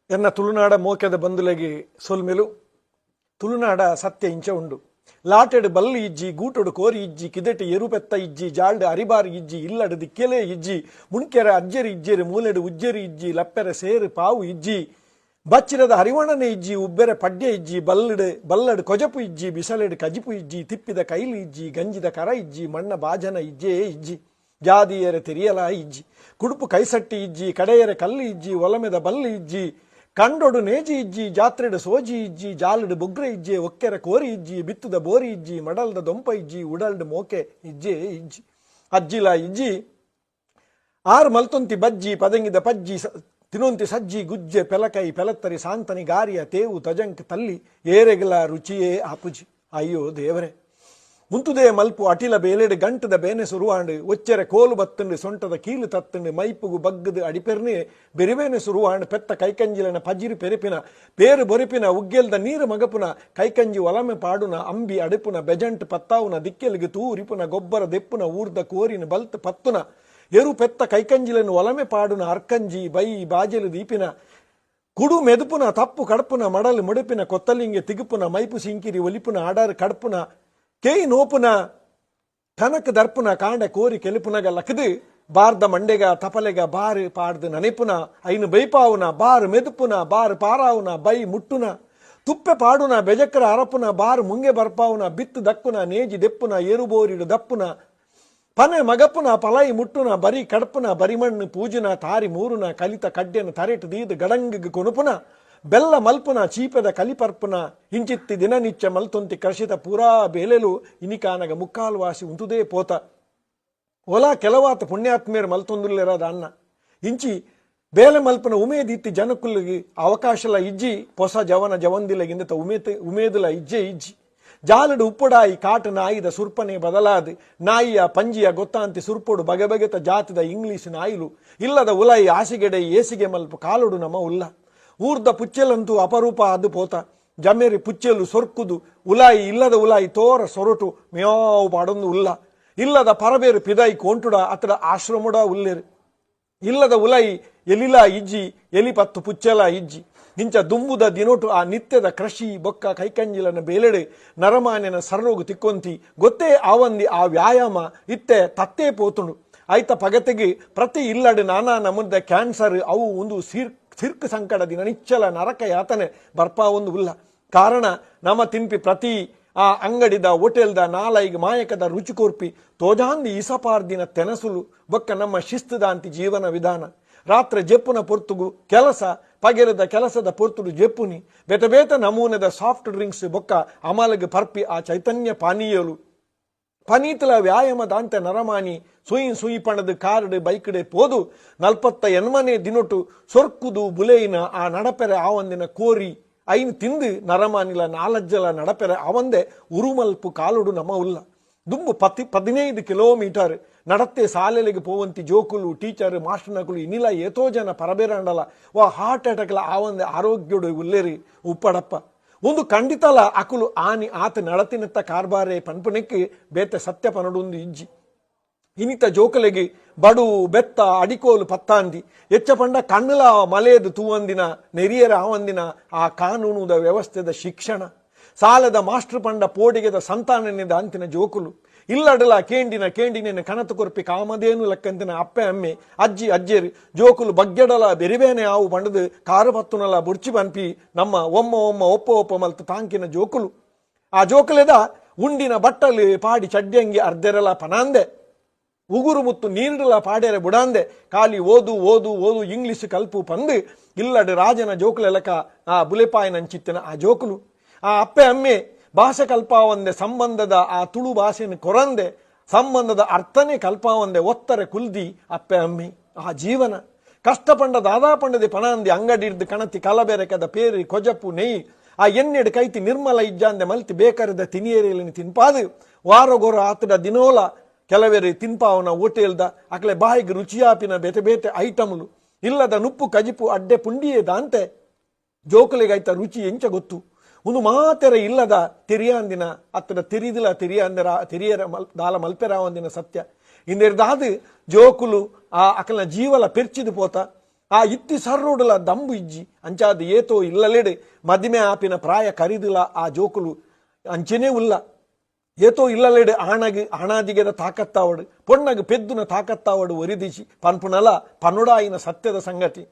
ಎನ್ನ ತುಳುನಾಡ ಮೋಕೆದ ಬಂದುಲೆಗೆ ಸೊಲ್ಮೆಲು ತುಳುನಾಡ ಸತ್ಯ ಇಂಚ ಉಂಡು. ಲಾಟೆಡು ಬಲ್ಲಿ ಇಜ್ಜಿ, ಗೂಟೊಡು ಕೋರಿ ಇಜ್ಜಿ, ಕಿದೆಟು ಎರುಪೆತ್ತ ಇಜ್ಜಿ, ಜಾಲ್ಡು ಅರಿಬಾರಿ ಇಜ್ಜಿ, ಇಲ್ಲಡು ದಿಕ್ಕೆಲೆ ಇಜ್ಜಿ, ಮುಣ್ಕೆರೆ ಅಜ್ಜೆರಿ ಇಜ್ಜೆರಿ, ಮೂಲೆಡು ಉಜ್ಜೆರಿ ಇಜ್ಜಿ, ಲಪ್ಪೆರೆ ಸೇರು ಪಾವು ಇಜ್ಜಿ, ಬಚ್ಚಿರದ ಹರಿವಣನೆ ಇಜ್ಜಿ, ಉಬ್ಬೆರೆ ಪಡ್ಯ ಇಜ್ಜಿ, ಬಲ್ಲಡು ಕೊಜಪು ಇಜ್ಜಿ, ಬಿಸಲೆಡು ಕಜಿಪು ಇಜ್ಜಿ, ತಿಪ್ಪಿದ ಕೈಲಿ ಇಜ್ಜಿ, ಗಂಜಿದ ಕರ ಇಜ್ಜಿ, ಮಣ್ಣ ಬಾಜನ ಇಜ್ಜೇ ಇಜ್ಜಿ, ಜಾದಿಯರೆ ತೆರಿಯಲ ಇಜ್ಜಿ, ಕುಡುಪು ಕೈಸಟ್ಟಿ ಇಜ್ಜಿ, ಕಡೆಯರೆ ಕಲ್ಲು ಇಜ್ಜಿ, ಒಲಮೆದ ಬಲ್ಲು ಇಜ್ಜಿ, ಕಂಡೊಡು ನೇಜಿ ಇಜ್ಜಿ, ಜಾತ್ರೆಡು ಸೋಜಿ ಇಜ್ಜಿ, ಜಾಲಡು ಬೊಗ್ರೆ ಇಜ್ಜಿ, ಒಕ್ಕೆರ ಕೋರಿ ಇಜ್ಜಿ, ಬಿತ್ತುದ ಬೋರಿ ಇಜ್ಜಿ, ಮಡಲ್ದ ದೊಂಪ ಇಜ್ಜಿ, ಉಡಲ್ಡು ಮೋಕೆ ಇಜ್ಜೇ ಇಜ್ಜಿ, ಅಜ್ಜಿಲ ಇಜ್ಜಿ, ಆರು ಮಲ್ತೊಂತಿ ಬಜ್ಜಿ, ಪದಂಗಿದ ಪಜ್ಜಿ, ತಿನೊಂತಿ ಸಜ್ಜಿ, ಗುಜ್ಜೆ ಪೆಲಕೈ ಪೆಲತ್ತರಿ, ಸಾಂತನಿ ಗಾರಿಯ ತೇವು ತಜಂಕ್ ತಲ್ಲಿ, ಏರೆಗಲ ರುಚಿಯೇ ಆಪುಜಿ. ಅಯ್ಯೋ ದೇವರೇ, ಮುಂತುದೇ ಮಲ್ಪು ಅಟಿಲ ಬೇಲೆಡು ಗಂಟದ ಬೇನೆ ಸುರುವಾಂಡು, ಒಚ್ಚೆರೆ ಕೋಲು ಬತ್ತಂಡು, ಸೊಂಟದ ಕೀಲು ತತ್ತಂಡು, ಮೈಪುಗು ಬಗ್ಗದು ಅಡಿಪೆರ್ನೆ ಬೆರಿವೇನೆ ಸುರುವಾಂಡು, ಪೆತ್ತ ಕೈಕಂಜಿಲನ ಪಜಿರು ಪೆರಿಪಿನ, ಪೇರು ಬೊರಿಪಿನ, ಉಗ್ಗೆಲ್ದ ನೀರು ಮಗಪುನ, ಕೈಕಂಜಿ ಒಲಮೆ ಪಾಡುನ, ಅಂಬಿ ಅಡುಪುನ, ಬೆಜಂಟ್ ಪತ್ತಾವುನ, ದಿಕ್ಕೆಲಿಗೆ ತೂರಿಪುನ, ಗೊಬ್ಬರ ದೆಪ್ಪುನ, ಊರ್ದ ಕೋರಿನ ಬಲ್ತ್ ಪತ್ತುನ, ಎರು ಪೆತ್ತ ಕೈಕಂಜಿಲನ್ನು ಒಲಮೆ ಪಾಡುನ, ಅರ್ಕಂಜಿ ಬೈ ಬಾಜೆಲು ದೀಪಿನ, ಕುಡು ಮೆದುಪುನ, ತಪ್ಪು ಕಡಪುನ, ಮಡಲು ಮುಡುಪಿನ, ಕೊತ್ತಲಿಂಗೆ ತಿಗುಪುನ, ಮೈಪು ಸಿಂಕಿರಿ ಒಲಿಪುನ, ಆಡಾರು ಕಡಪುನ, ಕೇಯಿ ನೋಪುನ, ಕನಕ ದರ್ಪುನ, ಕಾಂಡ ಕೋರಿ ಕೆಲಿಪುನಗ ಲಕದು, ಬಾರ್ದ ಮಂಡೆಗ ತಪಲೆಗ ಬಾರು ಪಾಡ್ದು ನನೆಪುನ, ಐನು ಬೈಪಾವುನ, ಬಾರು ಮೆದುಪುನ, ಬಾರು ಪಾರಾವುನ, ಬೈ ಮುಟ್ಟುನ, ತುಪ್ಪೆ ಪಾಡುನ, ಬೆಜಕ್ಕರ ಅರಪುನ, ಬಾರು ಮುಂಗೆ ಬರ್ಪಾವುನ, ಬಿತ್ತು ದಕ್ಕುನ, ನೇಜಿ ದೆಪ್ಪುನ, ಏರುಬೋರಿಡು ದಪ್ಪುನ, ಪನೆ ಮಗಪುನ, ಪಲೈ ಮುಟ್ಟುನ, ಬರಿ ಕಡಪುನ, ಬರಿಮಣ್ಣು ಪೂಜುನ, ತಾರಿ ಮೂರುನ, ಕಲಿತ ಕಡ್ಡೆನ ತರೆಟು ದೀದು ಗಡಂಗಿಗೆ ಕೊನುಪುನ, ಬೆಲ್ಲ ಮಲ್ಪುನ, ಚೀಪದ ಕಲಿಪರ್ಪುನ, ಇಂಚಿತ್ತಿ ದಿನನಿಚ್ಚ ಮಲ್ತೊಂತಿ ಕರ್ಷಿತ ಪೂರಾ ಬೇಲೆಲು ಇನಿಕಾನಗ ಮುಕ್ಕಾಲು ವಾಸಿ ಉಂತುದೇ ಪೋತ, ಒಲ ಕೆಲವಾತ ಪುಣ್ಯಾತ್ಮೇರು ಮಲ್ತೊಂದುಲ್ಲೆರದ ಅನ್ನ ಇಂಚಿ ಬೇಲೆ ಮಲ್ಪನ ಉಮೇದಿತ್ತಿ ಜನಕುಲ್ಲಿಗೆ ಅವಕಾಶಲ ಇಜ್ಜಿ, ಹೊಸ ಜವನ ಜವಂದಿಲಗಿಂದ ಉಮೇದುಲ ಇಜ್ಜೆ ಇಜ್ಜಿ, ಜಾಲಡು ಉಪ್ಪುಡಾಯಿ ಕಾಟು ನಾಯಿದ ಸುರ್ಪನೆ ಬದಲಾದು, ನಾಯಿಯ ಪಂಜಿಯ ಗೊತ್ತಾಂತಿ ಸುರ್ಪೊಡು ಬಗೆಬಗೆತ ಜಾತಿದ ಇಂಗ್ಲೀಷ್ ನಾಯಿಲು, ಇಲ್ಲದ ಉಲಾಯಿ ಆಸಿಗೆಡೆ ಏಸಿಗೆ ಮಲ್ಪ ಕಾಲುಡು ನಮ ಉಲ್ಲ, ಊರ್ದ ಪುಚ್ಚೆಲಂತೂ ಅಪರೂಪ ಅದು ಪೋತ, ಜಮೇರಿ ಪುಚ್ಚೆಲು ಸೊರ್ಕುದು, ಉಲಾಯಿ ಇಲ್ಲದ ಉಲಾಯಿ ತೋರ ಸೊರಟು ಮೇಯಾವು ಪಾಡೊಂದು ಉಲ್ಲ, ಇಲ್ಲದ ಪರಬೇರು ಪಿದಾಯಿ ಕೋಂಟುಡ ಅತಡ ಆಶ್ರಮುಡ ಉಲ್ಲೆರು, ಇಲ್ಲದ ಉಲಾಯಿ ಎಲಿಲ ಇಜ್ಜಿ, ಎಲಿಪತ್ತು ಪುಚ್ಚೆಲ ಇಜ್ಜಿ, ಇಂಚ ದುಂಬುದ ದಿನೋಟು ಆ ನಿತ್ಯದ ಕೃಷಿ ಬೊಕ್ಕ ಕೈಕಂಜಿಲನ ಬೇಲೆಡೆ ನರಮಾನ್ಯನ ಸರ್ರೋಗು ತಿಕ್ಕೊಂತಿ, ಗೊತ್ತೇ ಆವಂದಿ ಆ ವ್ಯಾಯಾಮ ಇತ್ತೆ ತತ್ತೇ ಪೋತುಂಡು, ಆಯ್ತ ಪಗತೆಗೆ ಪ್ರತಿ ಇಲ್ಲಡು ನಾನಾ ನಮುದ ಕ್ಯಾನ್ಸರ್ ಅವು ಒಂದು ಸಿರ್ಕ್ ಸಂಕಟದಿ ನನಿಚ್ಚಲ ನರಕ ಯಾತನೆ ಬರ್ಪಾ ಒಂದು ಉಲ್ಲ, ಕಾರಣ ನಮ್ಮ ತಿನ್ಪಿ ಪ್ರತಿ ಆ ಅಂಗಡಿದ ಹೋಟೆಲ್ದ ನಾಲೈಗೆ ಮಾಯಕದ ರುಚಿ ಕೋರ್ಪಿ ತೋಜಾಂದಿ ಇಸಪಾರ್ದಿನ ತೆನಸುಲು ಬೊಕ್ಕ ನಮ್ಮ ಶಿಸ್ತುದಾಂತಿ ಜೀವನ ವಿಧಾನ, ರಾತ್ರಿ ಜೆಪ್ಪುನ ಪೊರ್ತುಗು ಕೆಲಸ, ಪಗೆರದ ಕೆಲಸದ ಪೊರ್ತುಡು ಜೆಪ್ಪುನಿ, ಬೇತ ನಮೂನೆದ ಸಾಫ್ಟ್ ಡ್ರಿಂಕ್ಸ್ ಬೊಕ್ಕ ಅಮಲಗೆ ಪರ್ಪಿ ಆ ಚೈತನ್ಯ ಪಾನೀಯಲು, ಪನೀತಲ ವ್ಯಾಯಾಮದಾಂತ ನರಮಾನಿ ಸುಯಿ ಪಣದು ಕಾರ್ಡ್ ಬೈಕ್ಡೆ ಪೋದು 48ನೇ ದಿನೊಟ್ಟು ಸೊರ್ಕುದು ಬುಲೆಯಿನ ಆ ನಡಪೆರೆ ಆವಂದಿನ ಕೋರಿ ಐನು ತಿಂದು ನರಮಾನಿಲ ನಾಲಜ್ಜಲ ನಡಪೆರೆ ಆವಂದೆ ಉರುಮಲ್ಪು ಕಾಲುಡು ನಮ ಉಲ್ಲ, ದುಂಬು 15 ಕಿಲೋಮೀಟರ್ ನಡತ್ತೆ ಸಾಲೆಲೆಗೆ ಪೋವಂತಿ ಜೋಕುಲು ಟೀಚರ್ ಮಾಸ್ಟರ್ನಕುಲು ಇನಿಲ ಏತೋ ಜನ ಪರಬೇರಂಡಲ ವಾ ಹಾರ್ಟ್ ಅಟ್ಯಾಕ್ಲ ಆವಂದೆ ಆರೋಗ್ಯಡು ಉಲ್ಲೇರಿ ಉಪ್ಪಡಪ್ಪ ಒಂದು ಖಂಡಿತಲ ಅಕುಲು ಆನಿ ಆತ ನಡತಿನತ್ತ ಕಾರ್ಬಾರೆ ಪನ್ಪುನೆಕ್ಕೆ ಬೇತೆ ಸತ್ಯ ಪನಡುಂದು ಇಜ್ಜಿ, ಇನಿತ ಜೋಕಲೆಗೆ ಬಡು ಬೆತ್ತ ಅಡಿಕೋಲು ಪತ್ತಾಂದಿ ಎಚ್ಚ ಪಂಡ ಕಣ್ಣುಲ ಮಲೆಯದು ತೂವಂದಿನ ನೆರಿಯರ ಆವಂದಿನ ಆ ಕಾನೂನುದ ವ್ಯವಸ್ಥೆದ ಶಿಕ್ಷಣ, ಸಾಲದ ಮಾಸ್ಟರ್ ಪಂಡ ಪೋಡಿಗೆದ ಸಂತಾನನೆದ ಅಂತಿನ ಜೋಕುಲು, ಇಲ್ಲಡಲ ಕೇಂಡಿನ ಕನತು ಕೊರ್ಪಿ ಕಾಮಧೇನು ಲೆಕ್ಕಂತಿನ ಅಪ್ಪೆ ಅಮ್ಮೆ ಅಜ್ಜಿ ಅಜ್ಜೇರಿ ಜೋಕುಲು ಬಗ್ಗೆಡಲ ಬೆರಿಬೇನೆ ಆವು ಬಂಡದು ಕಾರು ಪತ್ತುನಲ ಬುರ್ಚಿ ಬನ್ಪಿ ನಮ್ಮ ಒಮ್ಮ ಒಪ್ಪ ಮಲ್ತು ತಾಂಕಿನ ಜೋಕುಲು, ಆ ಜೋಕುಲೆದ ಉಂಡಿನ ಬಟ್ಟಲು ಪಾಡಿ ಚಡ್ಡಿಯಂಗಿ ಅರ್ಧೆರಲ ಪನಾಂದೆ, ಉಗುರು ಮುತ್ತು ನೀರಿಡಲ ಪಾಡ್ಯರೆ ಬುಡಾಂದೆ, ಖಾಲಿ ಓದು ಇಂಗ್ಲಿಷ್ ಕಲ್ಪು ಪಂದು ಇಲ್ಲಡು ರಾಜನ ಜೋಕುಲೆಲಕ ಆ ಬುಲೆಪಾಯಿನಂಚಿತ್ತಿನ ಆ ಜೋಕುಲು, ಆ ಅಪ್ಪೆ ಅಮ್ಮೆ ಭಾಷೆ ಕಲ್ಪಾವಂದೆ ಸಂಬಂಧದ ಆ ತುಳು ಭಾಷೆಯನ್ನು ಕೊರಂದೆ ಸಂಬಂಧದ ಅರ್ಥನೇ ಕಲ್ಪಾವಂದೆ ಒತ್ತರೆ ಕುಲ್ದಿ ಅಪ್ಪೆ ಅಮ್ಮಿ ಆ ಜೀವನ ಕಷ್ಟಪಂಡ ದಾದಾಪಂಡದೆ ಪಣಾಂದಿ ಅಂಗಡಿಡ್ದು ಕಣತಿ ಕಲಬೆರೆಕದ ಪೇರಿ ಕೊಜಪು ನೆಯಿ ಆ ಎಣ್ಣೆಡು ಕೈತಿ ನಿರ್ಮಲ ಇಜ್ಜಾಂದೆ ಮಲ್ತಿ ಬೇಕಾರದ ತಿನಿಯೇರಿಯಲ್ಲಿ ತಿನ್ಪಾದು ವಾರಗೊರ ಆತಡ ದಿನೋಲ ಕೆಲವೆರೆ ತಿನ್ಪಾವನ ಹೋಟೆಲ್ದ ಅಕಲೆ ಬಾಯಿಗೆ ರುಚಿಯಾಪಿನ ಬೇತೆ ಐಟಮ್ಲು, ಇಲ್ಲದ ನುಪ್ಪು ಕಜಿಪು ಅಡ್ಡೆ ಪುಂಡಿಯೇದಂತೆ ಜೋಕುಲೆಗೈತ ರುಚಿ ಎಂಚ ಗೊತ್ತು, ಒಂದು ಮಾತೆರ ಇಲ್ಲದ ತಿರಿಯಾಂದಿನ ಅತ್ತಡ ತಿರಿದಿಲ ತಿರಿಯರ ದಾಲ ಮಲ್ಪೆರಾವಂದಿನ ಸತ್ಯ ಇಂದೆರ್ದಾದು ಜೋಕುಲು ಆ ಅಕಲ್ನ ಜೀವಲ ಪೆರ್ಚಿದು ಪೋತ, ಆ ಇತ್ತಿ ಸರ್ರೋಡುಲ ದಂಬು ಇಜ್ಜಿ ಅಂಚಾದ ಏತೋ ಇಲ್ಲಲೆಡೆ ಮದಿಮೆ ಆಪಿನ ಪ್ರಾಯ ಕರಿದಿಲ್ಲ ಆ ಜೋಕುಲು ಅಂಚೆನೇ ಉಲ್ಲ ಏತೋ ಇಲ್ಲಲೆಡೆ ಆಣಾದಿಗೆದ ತಾಕತ್ತಾವಡು ಪೊಣ್ಣಗ ಪೆದ್ದುನ ತಾಕತ್ತಾವಡು ಒರಿದಿಸಿ ಪನ್ಪುನಲ ಪನ್ನುಡಾಯಿನ ಸತ್ಯದ ಸಂಗತಿ